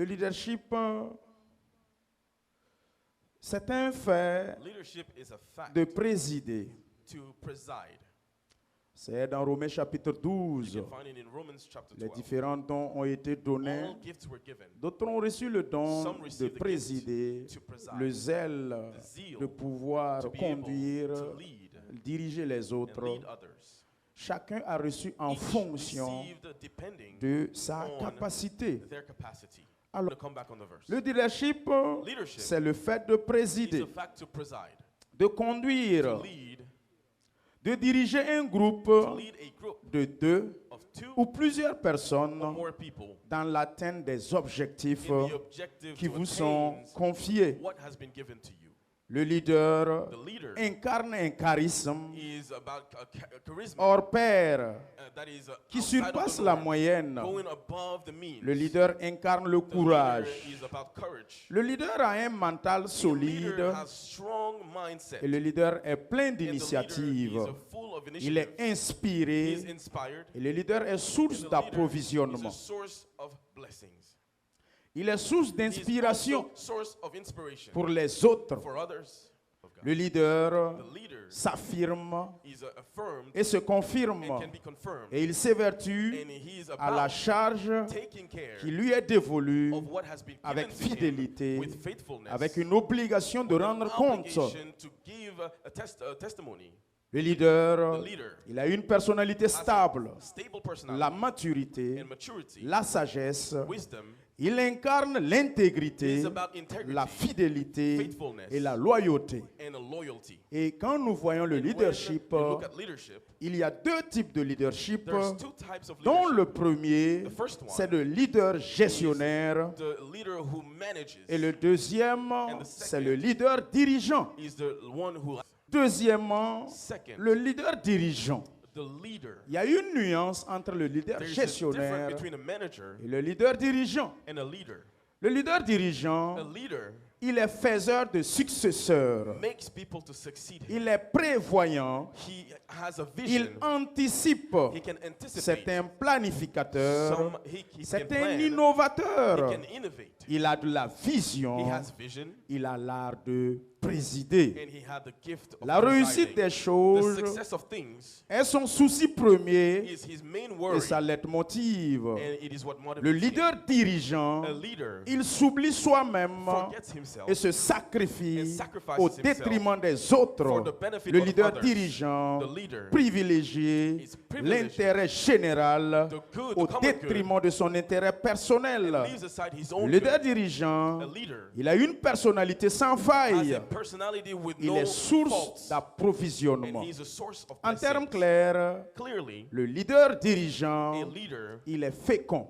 Le leadership, c'est un fait Leadership is a fact de présider. to preside. C'est dans Romains chapitre You 12. can find it in Romans chapter Les 12. différents dons ont été donnés. All gifts were given. D'autres ont reçu le don Some de received the présider, gift to preside, le zèle the zeal de pouvoir to be conduire, able to lead diriger les and autres. lead others. Chacun a reçu en Each fonction received depending de sa on capacité. their capacity. Alors, I'm gonna come back on the verse. le leadership, Leadership c'est le fait de is présider, a fact to preside, de to conduire, lead, de diriger un groupe to lead a group de 2 of 2 ou plusieurs personnes or more people dans l'atteinte des objectifs in the objective qui to vous sont attain confiés. what has been given to you. Le leader The leader incarne un charisme is about a charisma hors pair that is qui outside of surpasse the la norm, moyenne. going above the means. Le leader incarne le The courage. leader is about courage. Le leader a un mental The solide leader has strong mindset. et le leader est plein And the leader d'initiatives. is full of Il est initiative. He is inspiré inspired. et le leader est And source the leader is d'approvisionnement. a source of blessings. Il est source He is d'inspiration also source of inspiration pour les autres. for others of God. Le leader The leader s'affirme is affirmed et se confirme and can be confirmed. et il s'évertue And he is à la about charge taking care qui lui est dévolue of what has been avec given to him fidélité, with faithfulness, avec une obligation de with an rendre compte. obligation to give a testimony. Le leader, The leader il a une personnalité has a stable, stable personality la maturité, and maturity, la sagesse. wisdom. Il incarne It l'intégrité, is about integrity, la fidélité faithfulness, et la loyauté. and a loyalty. Et quand nous voyons le And when leadership, we look at leadership, il y a 2 types de leadership, there's 2 types of dont leadership. le premier, The first one c'est le leader gestionnaire, The leader who manages et le deuxième, the c'est le leader dirigeant. is the one who. Deuxièmement, Second, le leader dirigeant. the leader. Il y a une nuance entre le leader There's a difference gestionnaire between a manager et le leader dirigeant. and a leader. Le leader A dirigeant, leader il est faiseur de successeurs. makes people to succeed. Il est prévoyant. He has a Il vision. anticipe. He can anticipate. C'est un planificateur. He C'est can un plan. He innovateur. can innovate. Il a de la He vision. has vision, Il a l'art de présider. and he had the gift of La réussite presiding. des The choses success of things est son souci premier is his main et worry, ça leitmotiv. and it is what motivates Le him. leader dirigeant, A leader il s'oublie soi-même forgets himself et se sacrifie and sacrifices au himself détriment des for autres. the benefit Le of leader others. dirigeant The leader privilégie is privileged l'intérêt général the good, au the common détriment de son intérêt personnel. leaves aside his Le own leader good. dirigeant, A leader il a une personnalité sans has faille. a personality with Il no est source faults, and d'approvisionnement. he's a source of En termes blessings. clairs, Clearly, le leader a dirigeant, leader il est fécond.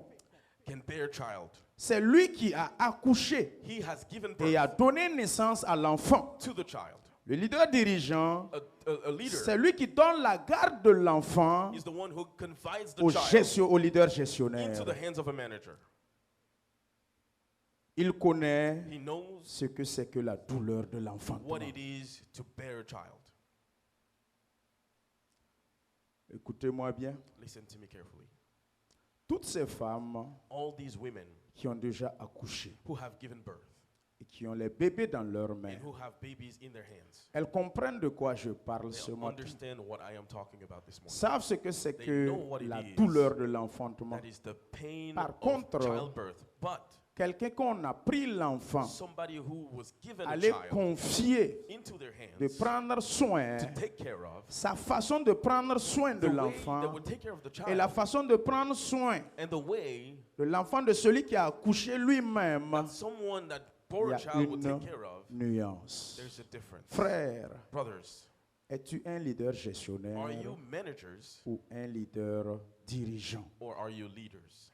can bear child. C'est lui qui a accouché He has given et a birth donné naissance à l'enfant. to the child. Le leader dirigeant, A leader c'est lui qui donne la garde de l'enfant is the one who confides the au, child au leader into gestionnaire. the hands of a manager. Il connaît He knows ce que c'est que la douleur de l'enfant. what it is to bear a child. Écoutez-moi bien. Listen to me carefully. Toutes ces femmes All these women qui ont déjà accouché who have given birth et qui ont les bébés dans leurs mains, and who have babies in their hands elles comprennent de quoi je parle ce they matin. understand what I am talking about this morning. Savent ce que c'est They que know what it la is. douleur de l'enfantement. That is the pain Par of contre, childbirth. But Quelqu'un qu'on a pris l'enfant somebody who was given à a les child confier, into their de hands prendre soin, to take care of, sa façon de prendre soin de the way that l'enfant would take care of the et la child, façon de prendre soin and the way de l'enfant de celui qui a accouché lui-même, that someone that il bore y a a child would une take care of, nuance. there's a difference. Frère, Brothers, es-tu un leader are gestionnaire you managers ou un leader dirigeant? or are you leaders?